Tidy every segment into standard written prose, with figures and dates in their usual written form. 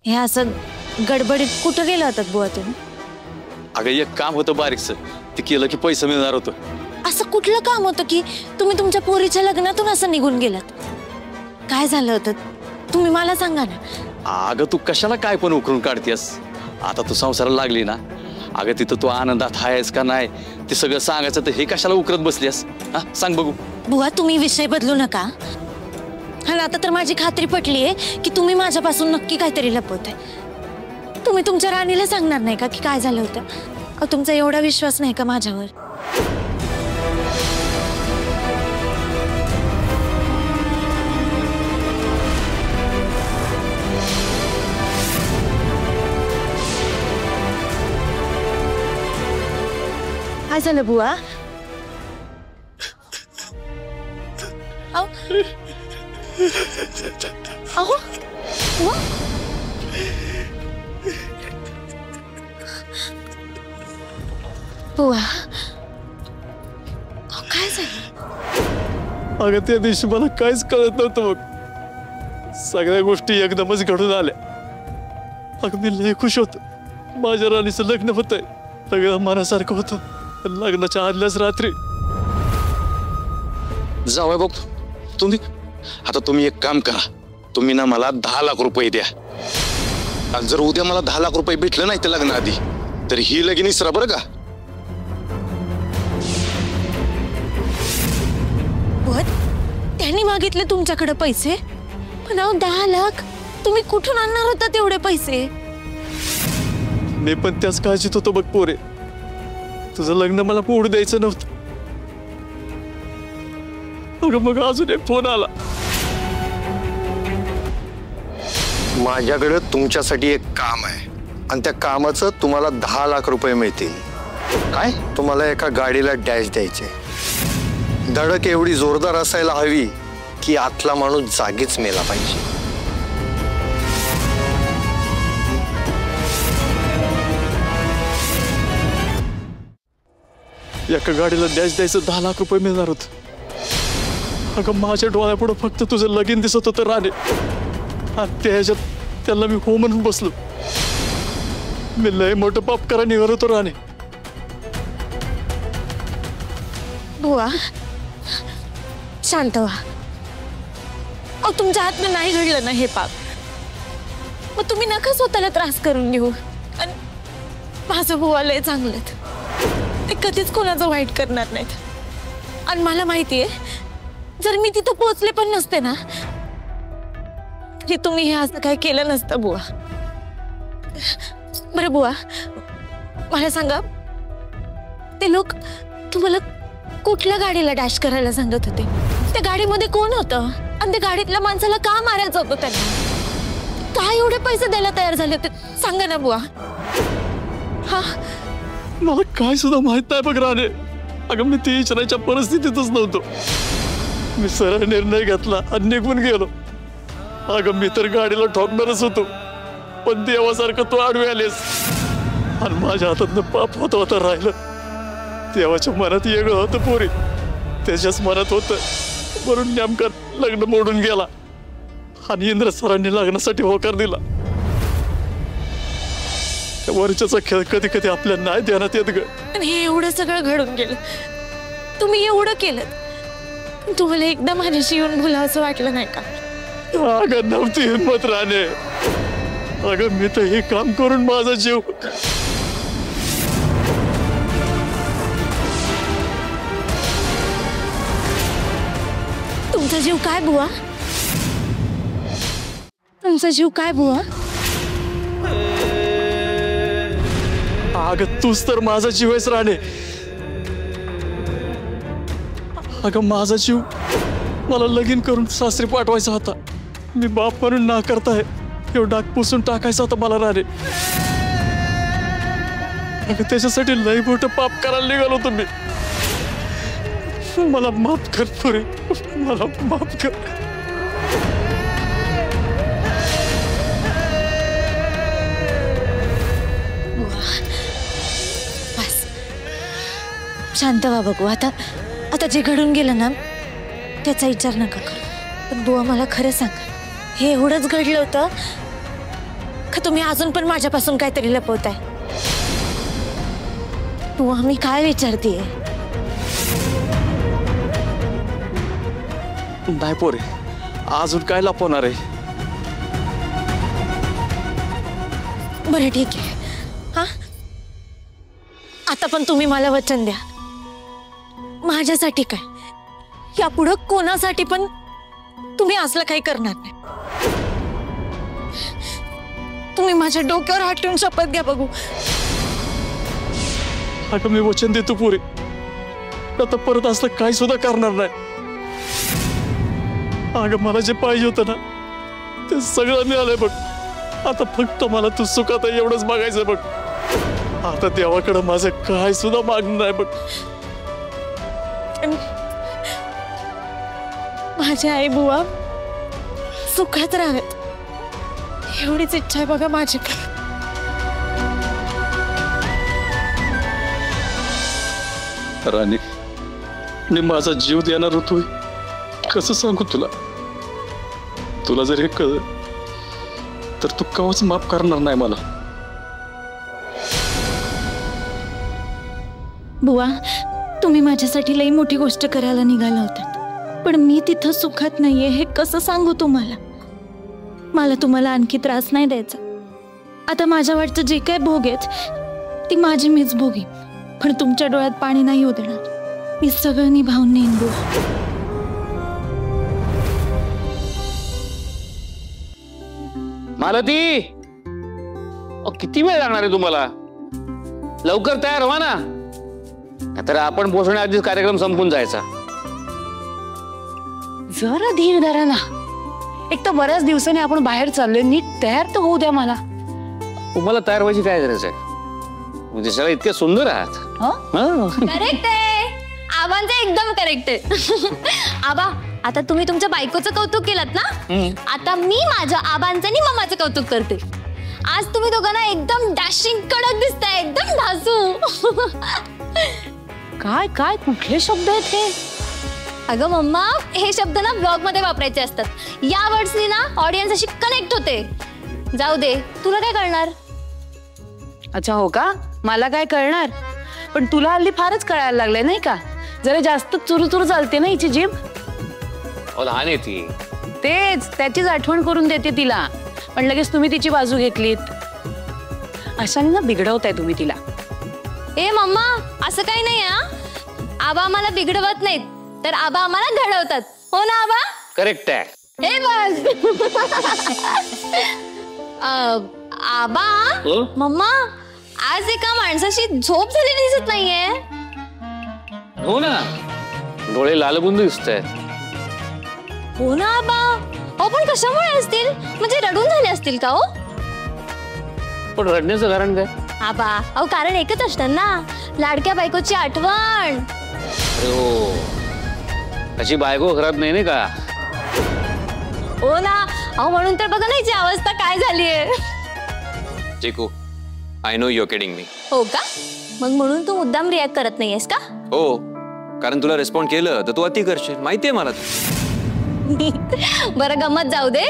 हे असं गडबडीत कुठं गेला होतात बुवा तुम्ही? अगं एक काम होतं बारीकस, ते केलं की पैसे मिळणार होतं. असं कुठलं काम होतं की तुम्ही तुमच्या पोरीच्या लग्नातून असं निघून गेलात? काय झालं होतं तुम्ही मला सांगा ना. अगं तू कशाला काय पण उकरून काढतेस? आता तू संसाराला लागली ना, अगं तिथं तू आनंदात आहेस का नाही ते सगळं सांगायचं, तर हे कशाला उकरत बसलीस? हा सांग बघू. बुवा तुम्ही विषय बदलू नका. आणि आता तर माझी खात्री पटली आहे की तुम्ही माझ्यापासून नक्की काहीतरी लपवताय. तुम्ही तुमच्या राणीला सांगणार नाही का की काय झालं होतं? तुमचा एवढा विश्वास नाही का माझ्यावर? काय झालं बुवा? अहो अहो बुवा? बुवा काय झालं? अगं त्या दिवशी मला काहीच कळत नव्हतं बघ. सगळ्या गोष्टी एकदमच घडून आल्या. अगं मी लय खुश होतो. माझ्या राणीचं लग्न होतंय. सगळं मनासारखं होतं. लग्नाच्या आदल्याच रात्री जावई बघ तुम्ही एक काम करा. तुम्ही ना मला 10 लाख रुपये द्या. आणि जर उद्या मला 10 लाख रुपये भेटले नाही त्या लग्नाआधी, तर ही लगीन इसरा बरं का. त्यांनी मागितले तुमच्याकडे पैसे, पण 10 लाख तुम्ही कुठून आणणार होता तेवढे पैसे? मी पण त्याच काळजीत होतो बघ पोरे. तुझं लग्न मला पोडू द्यायचं नव्हतं. मग अजून एक फोन आला. माझ्याकडे तुमच्यासाठी एक काम आहे आणि त्या कामाचं तुम्हाला 10 लाख रुपये मिळतील. काय? तुम्हाला एका गाडीला डॅश द्यायचे. धडक एवढी जोरदार असायला हवी की आतला माणूस जागीच मेला पाहिजे. एका गाडीला डॅश द्यायचं 10 लाख रुपये मिळणार होत. अगं माझ्या डोळ्यापुढं फक्त तुझं लगीन दिसत होतं राणे. आणि त्या ह्याच्यात त्याला मी हो म्हणून बसलो. मी लय मोठं पाप करा निघाल होतो राणे. बुवा शांत व्हा. अहो तुमच्या हातनं नाही घडलं ना हे पाप, मग तुम्ही नका स्वतःला त्रास करून घेऊ. आणि माझं बुवा लय चांगलं, ते कधीच कोणाचं वाईट करणार नाहीत. आणि मला माहितीये जर मी तिथं पोहोचले पण नसते ना, तरी तुम्ही हे असं काय केलं नसतं बुवा. बरं बुवा मला सांगा, ते लोक तुम्हाला कुठल्या गाडीला डॅश करायला सांगत होते? त्या गाडीमध्ये कोण होतं? आणि त्या गाडीतल्या माणसाला का मारायचं होतं त्यांना? काय एवढे पैसे द्यायला तयार झाले होते सांगा ना बुवा. हा मला काय सुद्धा माहित नाही बघ राणे. अगं मी ती विचारायच्या परिस्थितीतच नव्हतो. मी सरळ निर्णय घेतला आणि निघून गेलो. अगं मी तर गाडीला ठोकणारच होतो, पण देवासारखं तू आडवे आलेस आणि माझ्या हातातनं पाप होता राहिलं. देवाच्या मनात वेगळं होतं पोरी, त्याच्याच मनात होतं म्हणून नेमकं लग्न मोडून गेला. आणि इंद्र सरांनी लग्नासाठी होकार दिला. वरच्याचा खेळ कधी कधी आपल्या नाही ध्यानात येत ग. आणि हे एवढं सगळं घडून गेलं, तुम्ही एवढं केलं, तुम्हाला एकदा माझ्याशी येऊन बोला असं वाटलं नाही का? अगं नव्हती हिंमत राणे. अगं मी तर हे काम करून माझा जीव. तुमचा जीव काय बुवा? तुमचा जीव काय बुवा? अगं तूच तर माझा जीव आहेस राणे. अगं माझा जीव मला लगीन करून सासरी पाठवायचा होता. मी बाप म्हणून ना करताय एवढं डाग पुसून टाकायचा होता मला राणे. अगं त्याच्यासाठी लई मोठं पाप करायला निघालो तुम्ही. मला माफ कर पुरे, मला माफ कर. बस शांत व्हा बघू. आता जे घडून गेलं ना त्याचा विचार नका करू. पण बुवा मला खरं सांगा, हे एवढंच घडलं होतं का तुम्ही अजून पण माझ्यापासून काहीतरी लपवताय? तू आम्ही काय विचारतीये? नाही पोरे, अजून काय लपवणार आहे? बरं ठीक आहे, हा आता पण तुम्ही मला वचन द्या, माझ्यासाठी काय, यापुढं कोणासाठी पण तुम्ही असलं काही करणार नाही. तुम्ही माझ्या डोक्यावर हात ठेवून शपथ घ्या बघू. अगं मी वचन देतो पोरे, आता परत असलं काही सुद्धा करणार नाही. अगं मला जे पाहिजे होतं ना ते सगळं मिळालंय बघ. आता फक्त मला तू सुखात आहे एवढंच बघायचं बघ. आता देवाकडे माझं काय सुद्धा मागणं नाही बघ. माझ्या आई बुवा सुखात राहत एवढीच इच्छा आहे बघा माझी. राणी, मी माझा जीव देणार होतोय, कसं सांगू तुला? तुला जर हे कळलं तर तू कवच माफ करणार नाही मला. बुवा, तुम्ही माझ्यासाठी लई मोठी गोष्ट करायला निघाला होतात, पण मी तिथं सुखात नाहीये हे कसं सांगू तुम्हाला? मला तुम्हाला आणखी त्रास नाही द्यायचा. आता माझ्या वाटचं जे काय भोग आहेत ती माझी मीच भोगी, पण तुमच्या डोळ्यात पाणी नाही होऊ देणार. मी सगळं निभावून नेईन बुवा. मालती, किती वेळ लागणार आहे तुम्हाला? लवकर तयार व्हा ना, तर आपण पोहोचण्याआधीच कार्यक्रम संपून जायचा. जरा धीर धरा ना. एक तर बऱ्याच दिवसांनी आपण बाहेर चाललोय, नीट तयार तर होऊ द्या मला. तुम्हाला तयार व्हायची काय गरज आहे? दिसायला इतके सुंदर आहात. करेक्ट आहे, आबांचं एकदम करेक्ट आहे. आबा, आता तुम्ही तुमच्या बायकोचं कौतुक केलं ना, आता मी माझ्या आबांचं आणि मम्माचं कौतुक करते. आज तुम्ही दोघांना एकदम डॅशिंग कडक दिसताय, एकदम धासू. काय काय कुठले शब्द आहेत हे? अगं मम्मा, हे शब्द ना ब्लॉग मध्ये वापरायचे असतात. या वर्ड्सनी ना ऑडियन्स अशी कनेक्ट होते. जाऊ दे, तुला काय कळणार? अच्छा, हो का? मला काय कळणार, पण तुला हल्ली फारच कळायला लागलंय नाही का? जरा जास्त चुरू चालते ना हिची जीभ. लहान आहे ती. तेच, त्याचीच आठवण करून देते तिला, पण लगेच तुम्ही तिची बाजू घेतलीत. अशाने ना बिघडवताय तुम्ही तिला. ए मम्मा, असं काही नाही हा. आबा आम्हाला बिघडवत नाहीत, तर आबा आम्हाला घडवतात. हो ना आबा? करेक्ट आहे. हे बस. आबा, मम्मा, आज एका माणसाची झोप झालेली दिसत नाहीये. हो ना, डोळे लालबुंद दिसतायत. हो ना आबा. अहो पण कशामुळे असतील? म्हणजे रडून झाले असतील का हो? पण रडण्याचं कारण काय? आबा, अहो कारण एकच असतं ना, लाडक्या बायकोची आठवण. अरे हो, त्याची बायको घरात नाही का? हो ना, अहो म्हणून तर बघा ना हिची अवस्था काय झालीये. Chiku, I know you are kidding me. हो का? मग म्हणून तू मुद्दाम रिॲक्ट करत नाहीयेस का? हो, कारण तुला रिस्पॉन्ड केलं तर तू अति करशील, माहितीये मला. बरं, गमत जाऊ दे.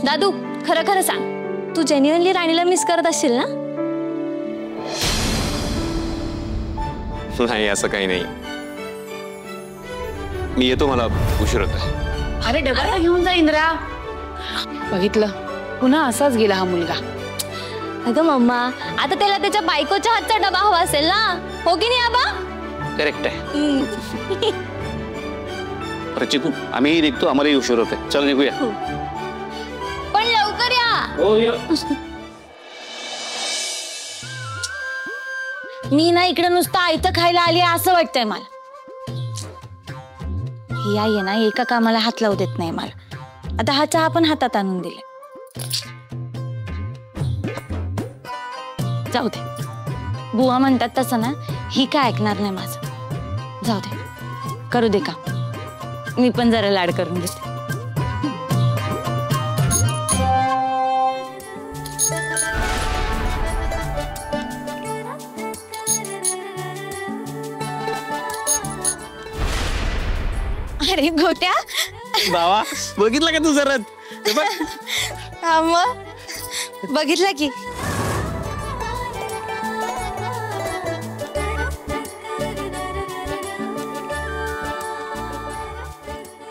दादू, खरं खरं सांग, तू जेन्युइनली राणीला मिस करत असशील ना? नाही, असं काही नाही. मी येतो, मला उशीर होतोय. अरे डबा घेऊन जा इंद्रा. बघितलं, पुन्हा असाच गेला हा मुलगा. अगं मम्मा, आता त्याला त्याच्या बायकोच्या हातचा डबा हवा असेल ना, हो की नाही आबा? करेक्ट आहे. अरे चिकू, आम्ही निघतो, आम्हालाही उशीर होते. चल निघूया. पण लवकर या. हो, मी ना इकडे नुसतं आयतं खायला आली असं वाटतंय मला. ही आई आहे ना, एका कामाला हात लावू देत नाही मला. आता हा चहा पण हातात आणून दिले. जाऊ दे, बुवा म्हणतात तसं ना, ही काय ऐकणार नाही माझं. जाऊ दे, करू दे का. मी पण जरा लाड करून देते. अरे गोट्या, बाबा बघितलं का तू जरा? बघितला की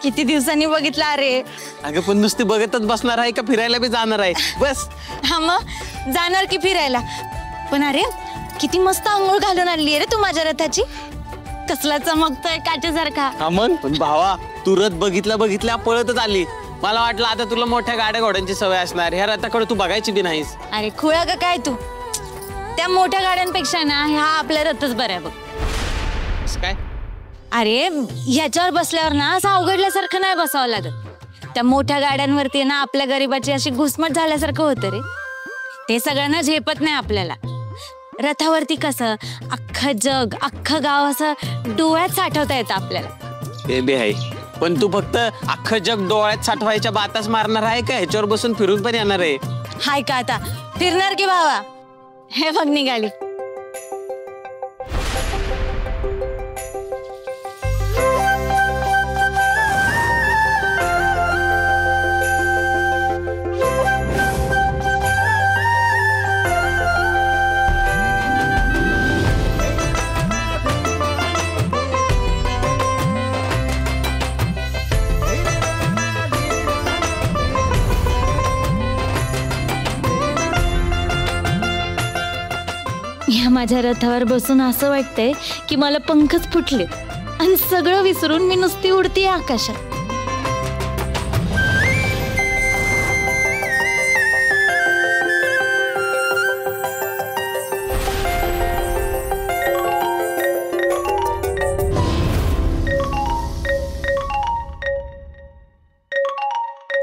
किती दिवसांनी बघितला अरे. अगं पण नुसती बघतच बसणार आहे का फिरायला बी जाणार आहे बस. हा मग जाणार की फिरायला. पण अरे किती मस्त आंघोळ घालून आणली रे तू माझ्या रथाची. कसला चमकतोय काचेसारखा. हा मग पण भावा तू रथ बघितल्या पळतच आली. मला वाटलं आता तुला मोठ्या गाड्या घोड्यांची सवय असणार. ह्या रथाकडे तू बघायची बी नाहीस. अरे खुळा का काय तू. त्या मोठ्या गाड्यांपेक्षा ना हा आपला रथच बरा आहे बघ. काय अरे ह्याच्यावर बसल्यावर ना असं अवघडल्यासारखं नाही बसावं लागत. त्या मोठ्या गाड्यांवरती ना आपल्या गरिबाची अशी घुसमट झाल्यासारखं होतं रे. ते सगळ्यांना झेपत नाही आपल्याला. रथावरती कसं अख्खं जग अख्खं गाव असं डोळ्यात साठवता येतं आपल्याला. ते बी आहे पण तू फक्त अख्खं जग डोळ्यात साठवायच्या बाताच मारणार आहे का ह्याच्यावर बसून फिरून पण येणार आहे. हाय का आता फिरणार की भावा. हे बघ निघाली. या माझ्या रथावर बसून असं वाटतंय की मला पंखच फुटले आणि सगळं विसरून मी नुसती उडतीये आकाशात.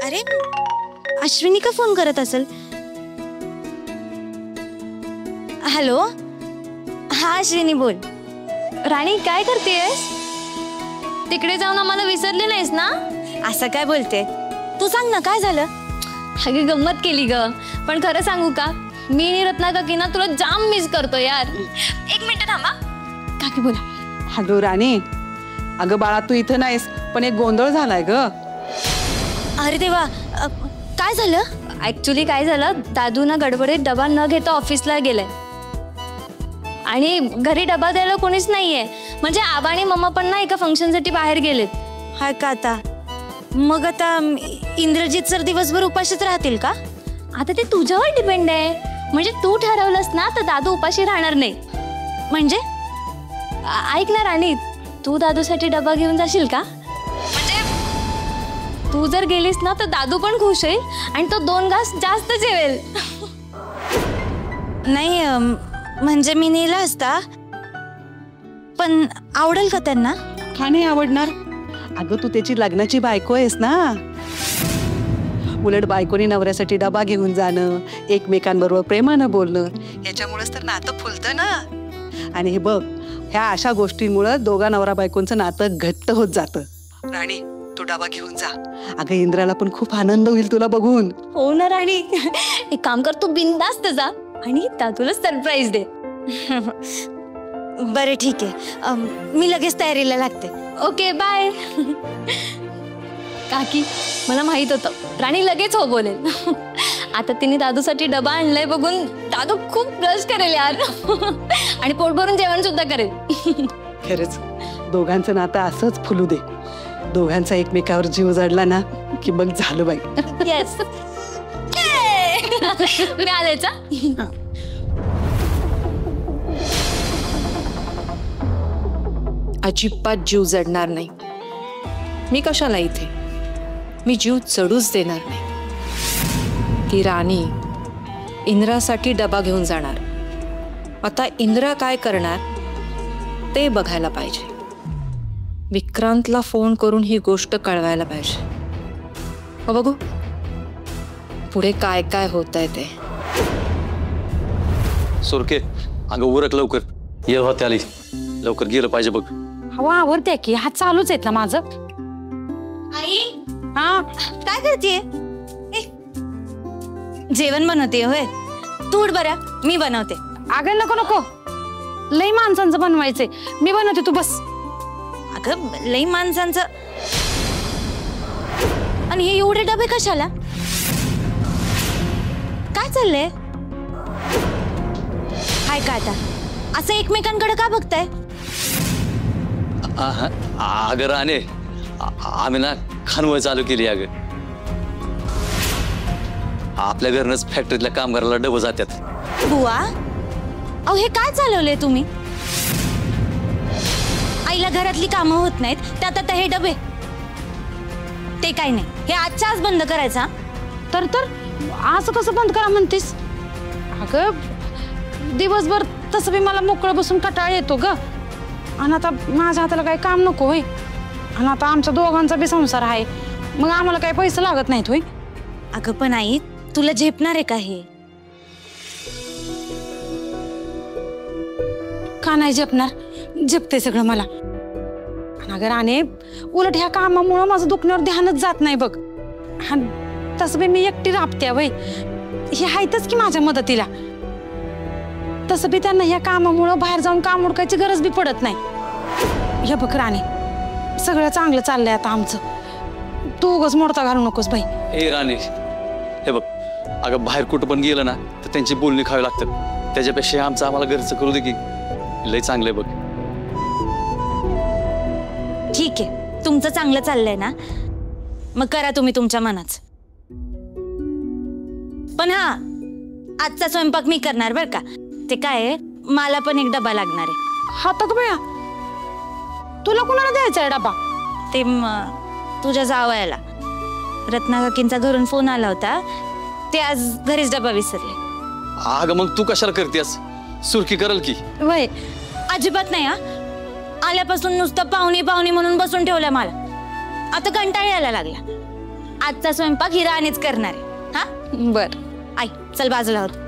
अरे अश्विनी का फोन करत असेल. हॅलो. हा अश्विनी बोल. राणी काय करतेस. तिकडे जाऊन आम्हाला विसरले नाहीस ना. असं काय बोलते तू. सांग ना काय झालं. अगं गंमत केली ग. पण खरं सांगू का मी आणि रत्ना काकी ना तुला जाम मिस करतो यार. एक मिनिट थांबा. काकी बोला. हॅलो राणी. अगं बाळा तू इथं नाहीस पण एक गोंधळ झालाय ग. अरे देवा काय झालं. ऍक्च्युली काय झालं दादू ना गडबडीत डबा न घेता ऑफिसला गेलाय आणि घरी डबा द्यायला कोणीच नाहीये. म्हणजे आबा आणि मम्मा पण ना एका फंक्शनसाठी बाहेर गेलेत. हाय का आता. मग आता इंद्रजित सर दिवसभर उपाशीच राहतील का. आता ते तुझ्यावर डिपेंड आहे. म्हणजे तू ठरवलंस ना तर दादू उपाशी राहणार नाही. म्हणजे ऐक ना राणी तू दादूसाठी डबा घेऊन जाशील का. म्हणजे तू जर गेलीस ना तर दादू पण खुश होईल आणि तो 2 घास जास्त जेवेल. नाही म्हणजे मी नेला असता पण आवडेल का त्यांना. का नाही आवडणार. अगं तू त्याची लग्नाची बायको आहेस ना. उलट बायकोनी नवऱ्यासाठी डबा घेऊन जाणं एकमेकांबरोबर प्रेमानं बोलणं याच्यामुळेच तर नातं फुलतं ना. आणि हे बघ ह्या अशा गोष्टींमुळं दोघा नवरा बायकोंचं नातं घट्ट होत जातं. राणी तू डबा घेऊन जा. अगं इंद्राला पण खूप आनंद होईल तुला बघून. हो ना राणी. एक काम कर तू बिनधास्त जा आणि दादूला सरप्राईज दे. बरं ठीक आहे मी लगेच तयारीला लागते. Okay bye. काकी मला माहित होतं राणी लगेच हो बोलेल. आता तिने दादूसाठी डबा आणलाय बघून दादू खूप ब्रश करेल यार. आणि पोट भरून जेवण सुद्धा करेल. खरंच दोघांचं नातं असंच फुलू दे. दोघांचा एकमेकावर जीव जडला ना की मग झालं बाई. येस. मी आलेचा. अजिबात जीव जडणार नाही. मी कशाला इथे. मी जीव चढूच देणार नाही. ती राणी इंद्रासाठी डबा घेऊन जाणार. आता इंद्रा काय करणार ते बघायला पाहिजे. विक्रांतला फोन करून ही गोष्ट कळवायला पाहिजे. बघू पुढे काय काय होत आहे ते. सुरके अगं उरक लवकर. ये होते आली लवकर गेलं पाहिजे बघ. हवा आवडते की हात चालूच आहेत ना माझं. आई हा काय करतेय. जेवण बनवते होय. तू उठ बरं मी बनवते. अगं नको नको लई माणसांचं बनवायचंय. मी बनवते तू बस. अगं लई माणसांचं. आणि हे एवढे डबे कशाला. काय काय चाललंय? हाय का आता असं एकमेकांकडे का बघताय? अगं राणे, आम्ही ना खानवळ चालू केली. अगं आपल्या घरनंच फॅक्टरीतल्या कामगाराला डबं जातात. बुवा, अहो हे काय चालवलंय तुम्ही? आईला घरातली कामं होत नाहीत, त्यात आता हे डबे. ते काय नाही, हे आजच्या आज बंद करायचा. तर असं कसं बंद करा म्हणतेस? अगं दिवसभर तसं बी मला मोकळं बसून कंटाळा येतो ग. आणि आता माझ्या हाताला काही काम नको होय. आणि आता आमच्या दोघांचा बी संसार आहे, मग आम्हाला काही पैसे लागत नाहीत होय. अगं पण आई, तुला झेपणार आहे का हे? का नाही झेपणार? झेपते सगळं मला. अगं राणे, उलट ह्या कामामुळं माझं दुखण्यावर ध्यानच जात नाही बघ. तसं बी मी एकटी राबत्या वय, हे आहेतच की माझ्या मदतीला. तसं बी त्यांना ह्या कामामुळं बाहेर जाऊन काम उडकायची गरज बी पडत नाही. हे बघ राणे, सगळं चांगलं चाललंय आता आमचं. तू उगाच मोडता घालू नकोस बाई. ए राणे, हे बघ, अगं बाहेर कुठं पण गेलं ना तर त्यांची बोलणी खावी लागतात. त्याच्यापेक्षा आमचं आम्हाला घरचं करू दे की. लय चांगलंय बघ. ठीक आहे, तुमचं चांगलं चाललंय ना, मग करा तुम्ही तुमच्या मनाच. पण हा, आजचा स्वयंपाक मी करणार बर का. ते काय आहे, मला पण एक डबा लागणार आहे. हातात बया, तुला कोणाला द्यायचा आहे डबा? ते तुझ्या जावयाला. रत्ना काकींचा घरून फोन आला होता, ते आज घरीच डबा विसरले. अगं मग तू कशाला करतेस? सुरकी करल की. वय अजिबात नाही. हा, आल्यापासून नुसतं पाहुणी पाहुणी म्हणून बसून ठेवलं मला. आता कंटाळा यायला लागला. आजचा स्वयंपाक ही राणीच करणार आहे. हा बर आई, चल बाजूला होत.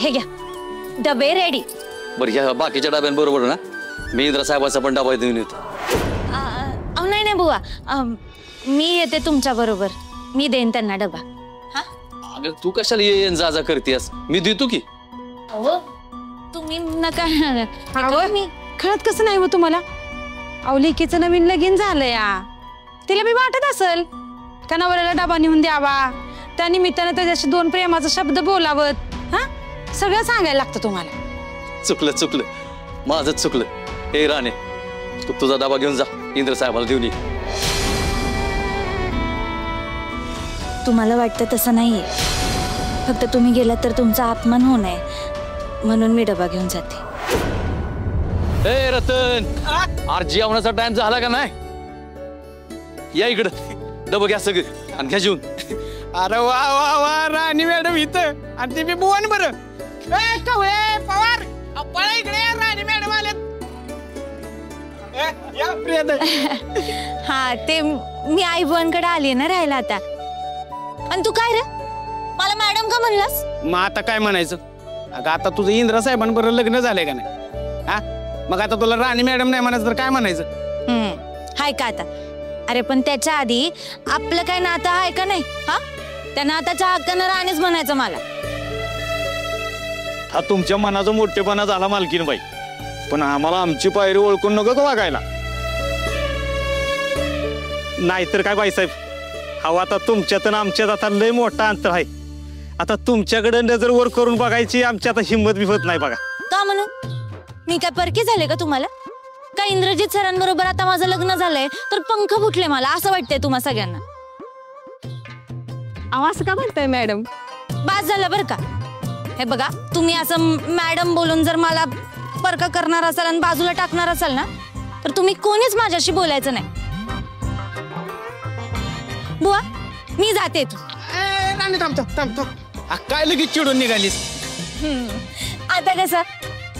हे घ्या, डबे रेडी. बरं, ह्या बाकीच्या डब्यांबरोबर ना मी इंद्रा साहेबांचा पण डबा देऊन येतो. अहो नाही नाही बुवा, मी येते तुमच्या बरोबर. मी देईन त्यांना डबा. हा, अगं तू कशाला ये जा जा करतेस? मी देतो की. अहो तुम्ही नका. मी कळत कसं नाही हो तुम्हाला? अहो लेकीचं नवीन लगीन झालं या, तिला बी वाटत असेल का नवऱ्याला डबा नेऊन द्यावा, त्या निमित्तानं त्याच्याशी दोन प्रेमाचा शब्द बोलावत. हा, सगळं सांगायला लागतं तुम्हाला. चुकलं, माझंच चुकलं. हे राणे, तू तुझा डबा घेऊन जा, इंद्र साहेबाला देऊन ये. तुम्हाला वाटतं तसं नाहीये, फक्त तुम्ही गेलात तर तुमचा अपमान होऊ नये म्हणून मी डबा घेऊन जाते. ए रतन, अरे जेवणाचा टाइम झाला का नाही? या इकडं, डबा घ्या सगळं आणि घ्या जेवून. अरे वा वा वा, राणी मॅडम इथं आणि ते बी बुवन. बरं कवळे पवार, पळा इकडे, राणी मॅडम आल्यात. हा, ते मी आई बुवांकडे आली ना राहायला आता. आणि तू काय रे, मला मॅडम का म्हणलास? मग आता काय म्हणायचं? अगं आता तुझं इंद्रा साहेबांबरोबर लग्न झालंय का नाही? हा, मग आता तुला राणी मॅडम नाही म्हणायचं तर काय म्हणायचं? हाय का आता? अरे पण त्याच्या आधी आपलं काय नातं आहे का नाही? हा, त्या नाताच्या हक्कानं राणीच म्हणायचं मला. हा तुमच्या मनाचा मोठेपणा झाला मालकीन बाई, पण आम्हाला आमची पायरी ओळखून नको का वागायला? नाहीतर काय बाईसाहेब, हवा आता तुमच्यात आणि आमच्यात आता लय मोठा अंतर आहे. आता तुमच्याकडे नजर वर करून बघायची आमची आता हिंमत बिफत नाही बघा. का म्हणून? मी काय परकी झाले का तुम्हाला? का इंद्रजित सरांबरोबर आता माझं लग्न झालंय तर पंख फुटले मला असं वाटतंय तुम्हा सगळ्यांना? असं का म्हणताय मॅडम? बास झालं बरं का. हे बघा, तुम्ही असं मॅडम बोलून जर मला परका करणार असाल आणि बाजूला टाकणार असाल ना, तर तुम्ही कोणीच माझ्याशी बोलायचं नाही. बुवा, मी जाते. तू राणी थांबतो. काय लगेच चिडून निघालीस? आता कसं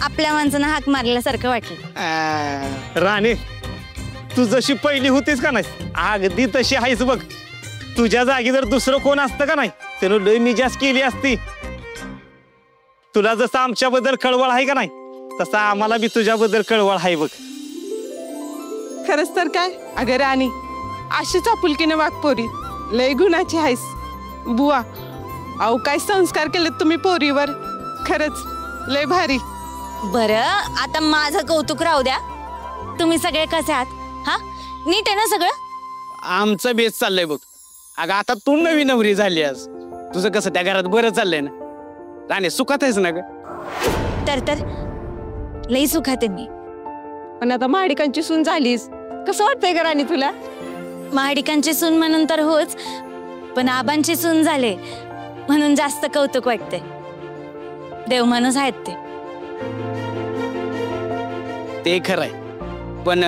आपल्या माणसानं हाक मारल्यासारखं वाटलं. राणे, तू जशी पहिली होतीस का नाही, अगदी तशी आहेस बघ. तुझ्या जागी जर दुसरं कोण असतं का नाही, त्यानं लय निजास केली असती. तुला जसं आमच्याबद्दल कळवळ आहे का नाही तसं आम्हाला बी तुझ्याबद्दल कळवळ आहे बघ. खरंच तर काय अगं राणी, अशीच आपुलकीने वाग पोरी, लय गुणाची आहेस. बुवा अहो काय संस्कार केलेत तुम्ही पोरीवर, खरंच लय भारी. बरं आता माझं कौतुक राहू द्या. तुम्ही सगळे कसे आहात? हा नीट आहे ना सगळं? आमचं बेस चाललंय बघ. अगं आता तू नवी नवरी झाली आज, तुझं कसं त्या घरात बरं चाललंय ना? राणे सुखात आहेस ना ग? तर लई सुखात आहे मी. पण आता महाडिकांची सून झालीस, कसं वाटतंय का राणी तुला? महाडिकांची सून म्हणून तर होच, पण आबांची सून झाले म्हणून जास्त कौतुक वाटते. देव माणूस आहेत ते खरंय, पण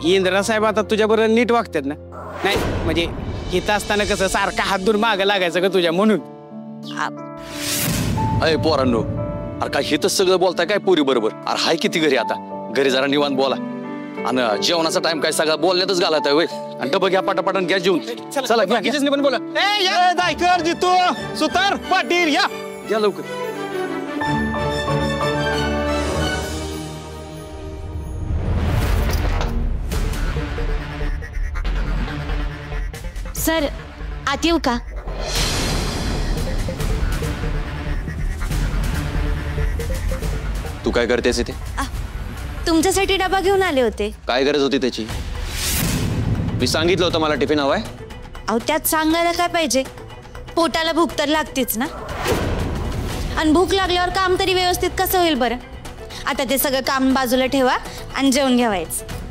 इंद्रा साहेब आता तुझ्या बरोबर नीट वागतात ना? नाही म्हणजे इथं असताना कसं सारखा हात दूर मागं लागायचं का तुझ्या म्हणून? अय पोरांनो, अरे काय हे तर सगळं बोलताय काय पोरी बरोबर? अरे हाय किती घरी आता, घरी जरा निवांत बोला. आणि जेवणाचा टाइम काय सगळा बोलण्यातच घालत आहे. आणि डबं घ्या पटापटान घ्या जेवून. चला घ्या घ्या. पण बोला दायकर जितो सुतार पाटील या घ्या लवकर. सर आत येऊ का? तू काय करतेस इथे? तुमच्यासाठी डबा घेऊन आले होते. काय गरज होती त्याची? मी सांगितलं होतं मला टिफिन हवाय. अहो त्यात सांगायला काय पाहिजे, पोटाला भूक तर लागतेच ना. आणि भूक लागल्यावर काम तरी व्यवस्थित कसं होईल बरं? आता ते सगळं काम बाजूला ठेवा आणि जेवण घ्यावायचं.